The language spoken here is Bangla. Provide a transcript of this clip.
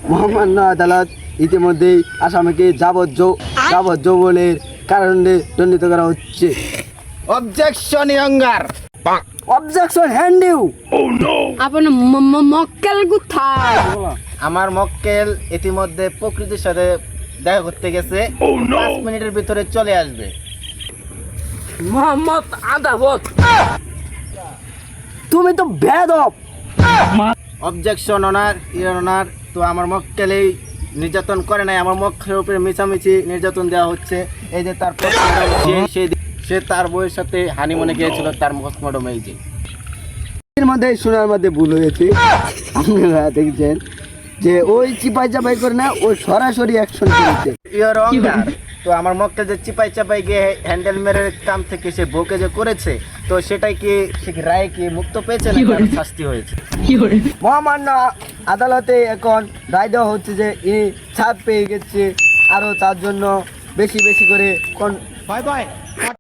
মহামান্য আদালত ইতিমধ্যেই আসামিকে যাবজ্জীবনের কারণে দণ্ডিত করা হচ্ছে। Objection younger. অবজেকশন হ্যান্ডিউ। আপনার মক্কেল কোথায়? আমার মক্কেল ইতিমধ্যে প্রকৃতির সাথে দেখা করতে গেছে, 5 মিনিটের ভিতরে চলে আসবে। মোহাম্মদ আদালত, তুমি তো বেয়াদব। অবজেকশন অনার, তো আমার মক্কেলেই নির্যাতন করে নাই, আমার মক্কেলের উপরে মিছামিছি নির্যাতন দেওয়া হচ্ছে। এই যে তার সে তার বউয়ের সাথে হানিমুনে গিয়েছিল, তার পোস্টমর্টম এই যে। এর মধ্যে শোনার মধ্যে ভুল হয়েছে। আপনারা দেখছেন যে ওই চিপাই চাপাই করে না, ও সরাসরি অ্যাকশন করেছে। ইওর অঙ্গার, তো আমার মক্কেল যে চিপাই চাপাই গিয়ে হ্যান্ডেল মেরে কাম থেকে সে বউকে যে করেছে, তো সেটাই কি সে রায় কি মুক্ত পেয়েছে না শাস্তি হয়েছে? মহামান্য আদালতে এখন রায় দেওয়া হচ্ছে যে ছাড় পেয়ে গেছে, আরও তার জন্য বেশি বেশি করে বাই বাই।